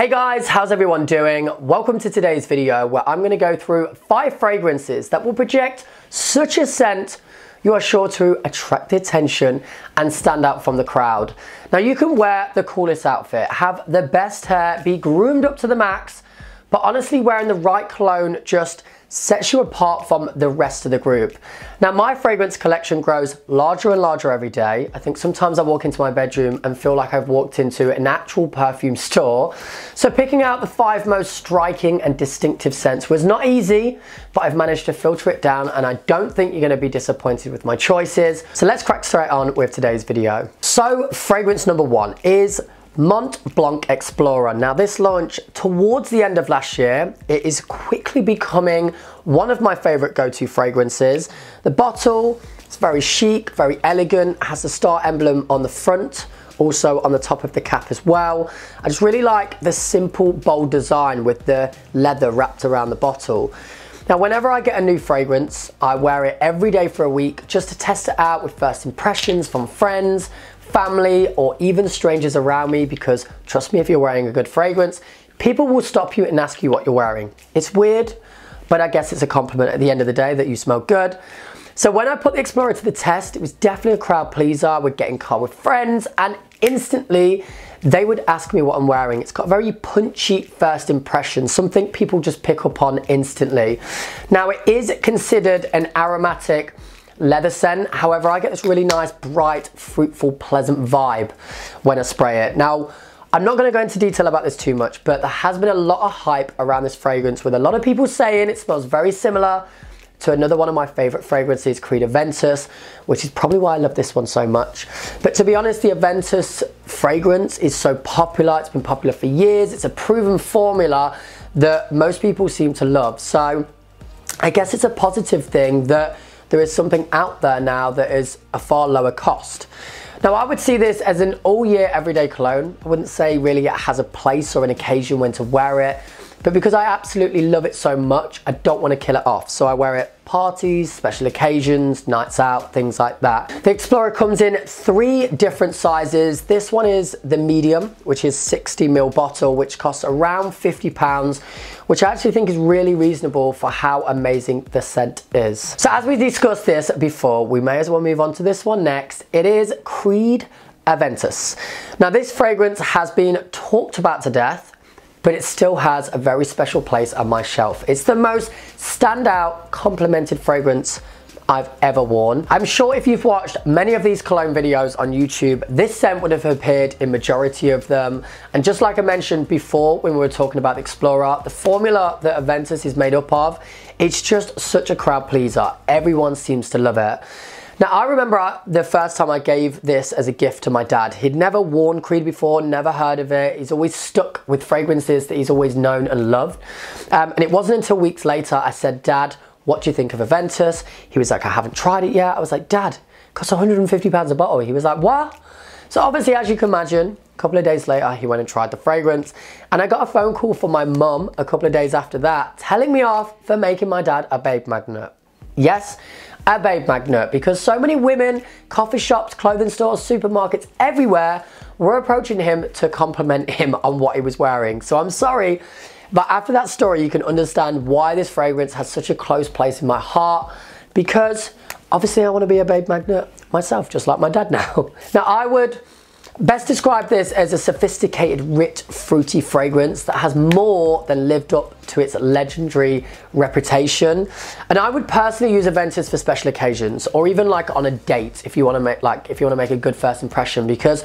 Hey guys, how's everyone doing? Welcome to today's video where I'm going to go through 5 fragrances that will project such a scent you are sure to attract attention and stand out from the crowd. Now you can wear the coolest outfit, have the best hair, be groomed up to the max, but honestly wearing the right cologne just sets you apart from the rest of the group. Now my fragrance collection grows larger and larger every day. I think sometimes I walk into my bedroom and feel like I've walked into an actual perfume store. So picking out the 5 most striking and distinctive scents was not easy, but I've managed to filter it down and I don't think you're going to be disappointed with my choices. So let's crack straight on with today's video. So fragrance number 1 is MONT BLANC Explorer. Now this launched towards the end of last year. It is quickly becoming one of my favorite go-to fragrances. The bottle is very chic, very elegant, has the star emblem on the front, also on the top of the cap as well. I just really like the simple, bold design with the leather wrapped around the bottle. Now whenever I get a new fragrance, I wear it every day for a week just to test it out with first impressions from friends, family, or even strangers around me, because trust me, if you're wearing a good fragrance, people will stop you and ask you what you're wearing. It's weird, but I guess it's a compliment at the end of the day that you smell good. So when I put the Explorer to the test, it was definitely a crowd pleaser. I would get in car with friends and instantly they would ask me what I'm wearing. It's got a very punchy first impression, something people just pick up on instantly. Now it is considered an aromatic leather scent. However, I get this really nice, bright, fruitful, pleasant vibe when I spray it. Now, I'm not going to go into detail about this too much, but there has been a lot of hype around this fragrance with a lot of people saying it smells very similar to another one of my favorite fragrances, Creed Aventus, which is probably why I love this one so much. But to be honest, the Aventus fragrance is so popular. It's been popular for years. It's a proven formula that most people seem to love. So I guess it's a positive thing that there is something out there now that is a far lower cost. Now I would see this as an all year everyday cologne. I wouldn't say really it has a place or an occasion when to wear it, but because I absolutely love it so much, I don't want to kill it off. So I wear it parties, special occasions, nights out, things like that. The Explorer comes in 3 different sizes. This one is the medium, which is 60ml bottle, which costs around £50, which I actually think is really reasonable for how amazing the scent is. So as we discussed this before, we may as well move on to this one next. It is Creed Aventus. Now this fragrance has been talked about to death, but it still has a very special place on my shelf. It's the most standout, complimented fragrance I've ever worn. I'm sure if you've watched many of these cologne videos on YouTube, this scent would have appeared in majority of them. And just like I mentioned before when we were talking about the Explorer, the formula that Aventus is made up of, it's just such a crowd pleaser. Everyone seems to love it. Now I remember the first time I gave this as a gift to my dad. He'd never worn Creed before, never heard of it. He's always stuck with fragrances that he's always known and loved. And it wasn't until weeks later I said, Dad, what do you think of Aventus? He was like, I haven't tried it yet. I was like, Dad, it costs £150 a bottle. He was like, what? So obviously, as you can imagine, a couple of days later, he went and tried the fragrance. And I got a phone call from my mum a couple of days after that, telling me off for making my dad a babe magnet. Yes, a babe magnet, because so many women, coffee shops, clothing stores, supermarkets, everywhere were approaching him to compliment him on what he was wearing. So I'm sorry, but after that story, you can understand why this fragrance has such a close place in my heart, because obviously I want to be a babe magnet myself, just like my dad now. Now I would best describe this as a sophisticated, rich, fruity fragrance that has more than lived up to its legendary reputation. And I would personally use Aventus for special occasions, or even like on a date if you want to make a good first impression, because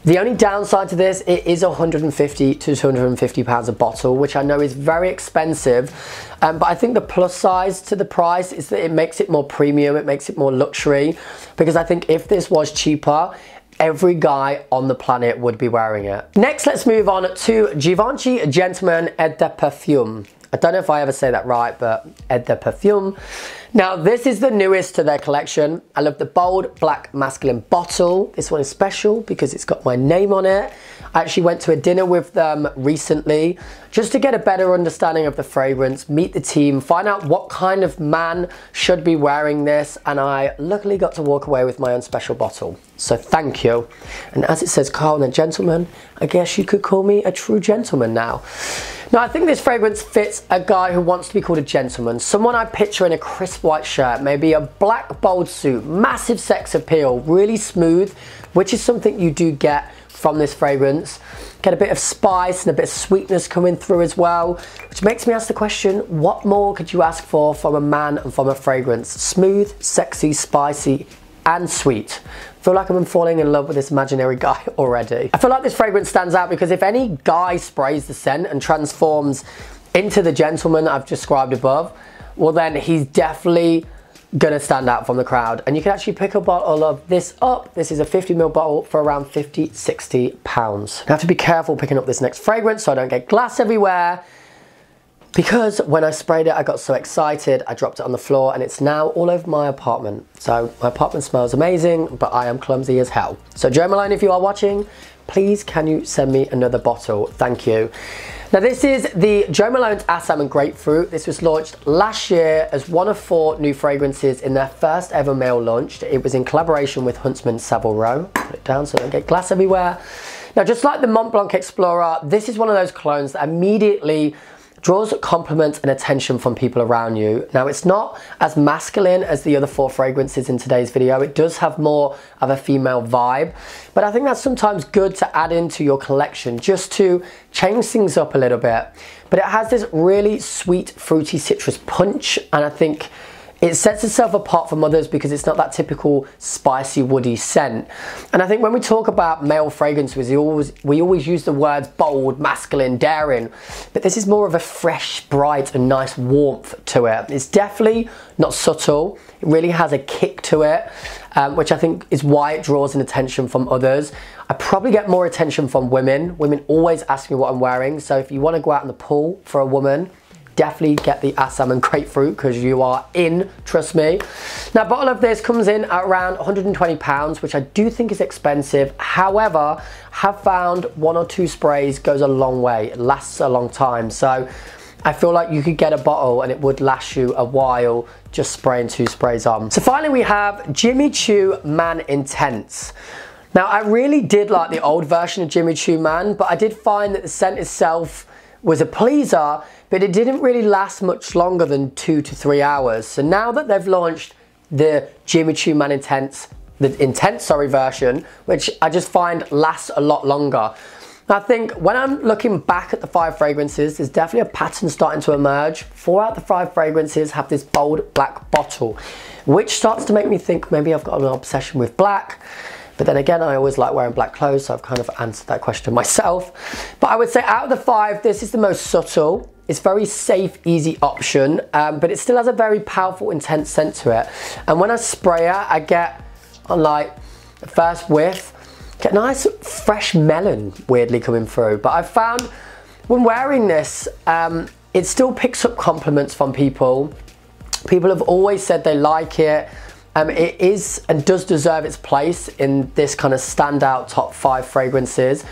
the only downside to this, it is £150 to £250 a bottle, which I know is very expensive. But I think the plus side to the price is that it makes it more premium, it makes it more luxury, because I think if this was cheaper, every guy on the planet would be wearing it. Next, let's move on to GIVENCHY Gentlemen Eau de Parfum. I don't know if I ever say that right, but Eau de Parfum. Now, this is the newest to their collection. I love the bold black masculine bottle. This one is special because it's got my name on it. I actually went to a dinner with them recently just to get a better understanding of the fragrance, meet the team, find out what kind of man should be wearing this, and I luckily got to walk away with my own special bottle. So thank you. And as it says Colognes Gentlemen, I guess you could call me a true gentleman now. Now I think this fragrance fits a guy who wants to be called a gentleman, someone I picture in a crisp white shirt, maybe a black bold suit, massive sex appeal, really smooth, which is something you do get from this fragrance. Get a bit of spice and a bit of sweetness coming through as well, which makes me ask the question, what more could you ask for from a man and from a fragrance? Smooth, sexy, spicy, and sweet. I feel like I'm falling in love with this imaginary guy already. I feel like this fragrance stands out because if any guy sprays the scent and transforms into the gentleman I've described above, well then he's definitely gonna stand out from the crowd. And you can actually pick a bottle of this up. This is a 50ml bottle for around 50, 60 pounds. I have to be careful picking up this next fragrance so I don't get glass everywhere, because when I sprayed it, I got so excited, I dropped it on the floor and it's now all over my apartment. So my apartment smells amazing, but I am clumsy as hell. So Jo Malone, if you are watching, please can you send me another bottle? Thank you. Now this is the Jo Malone's Assam and Grapefruit. This was launched last year as one of 4 new fragrances in their first ever male launch. It was in collaboration with Huntsman Savile Row. Put it down so I don't get glass everywhere. Now just like the Mont Blanc Explorer, this is one of those colognes that immediately draws compliments and attention from people around you. Now it's not as masculine as the other 4 fragrances in today's video. It does have more of a female vibe, but I think that's sometimes good to add into your collection just to change things up a little bit. But it has this really sweet, fruity citrus punch, and I think it sets itself apart from others because it's not that typical spicy, woody scent. And I think when we talk about male fragrances, we always use the words bold, masculine, daring, but this is more of a fresh, bright, and nice warmth to it. It's definitely not subtle. It really has a kick to it, which I think is why it draws an attention from others. I probably get more attention from women. Women always ask me what I'm wearing, so if you want to go out in the pool for a woman, definitely get the Assam and Grapefruit because you are in, trust me. Now a bottle of this comes in at around £120, which I do think is expensive. However, have found 1 or 2 sprays goes a long way. It lasts a long time. So I feel like you could get a bottle and it would last you a while just spraying 2 sprays on. So finally we have Jimmy Choo Man Intense. Now I really did like the old version of Jimmy Choo Man, but I did find that the scent itself was a pleaser, but it didn't really last much longer than 2 to 3 hours. So now that they've launched the Jimmy Choo Man Intense, the Intense version, which I just find lasts a lot longer. I think when I'm looking back at the 5 fragrances, there's definitely a pattern starting to emerge. 4 out of the 5 fragrances have this bold black bottle, which starts to make me think maybe I've got an obsession with black. But then again, I always like wearing black clothes, so I've kind of answered that question myself. But I would say out of the 5, this is the most subtle. It's very safe, easy option, but it still has a very powerful, intense scent to it. And when I spray it, I get, on like the first whiff, get nice fresh melon weirdly coming through. But I've found when wearing this, it still picks up compliments from people. People have always said they like it. It is and does deserve its place in this kind of standout top 5 fragrances.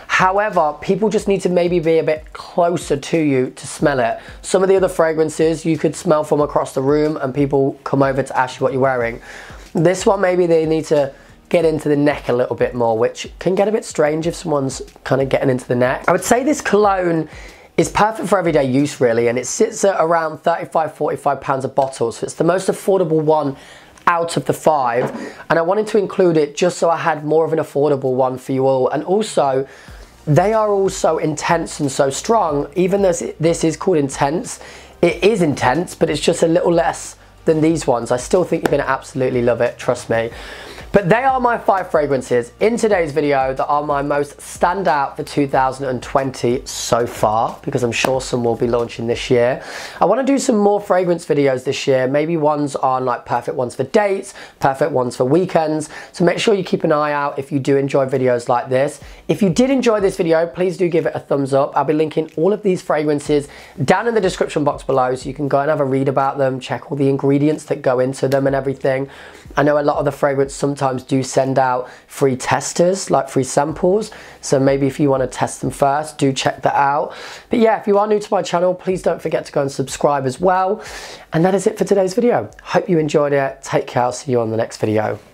However, people just need to maybe be a bit closer to you to smell it. Some of the other fragrances you could smell from across the room and people come over to ask you what you're wearing. This one, maybe they need to get into the neck a little bit more, which can get a bit strange if someone's kind of getting into the neck. I would say this cologne is perfect for everyday use really, and it sits at around £35–45 a bottle, so it's the most affordable one out of the 5, and I wanted to include it just so I had more of an affordable one for you all. And also, they are all so intense and so strong. Even though this is called Intense, it is intense, but it's just a little less than these ones. I still think you're going to absolutely love it, trust me. But they are my 5 fragrances in today's video that are my most standout for 2020 so far, because I'm sure some will be launching this year. I want to do some more fragrance videos this year, maybe ones on like perfect ones for dates, perfect ones for weekends. So make sure you keep an eye out if you do enjoy videos like this. If you did enjoy this video, please do give it a thumbs up. I'll be linking all of these fragrances down in the description box below, so you can go and have a read about them, check all the ingredients that go into them and everything. I know a lot of the fragrance sometimes sometimes do send out free testers, like free samples. So maybe if you want to test them first, do check that out. But yeah, if you are new to my channel, please don't forget to go and subscribe as well. And that is it for today's video. Hope you enjoyed it. Take care. I'll see you on the next video.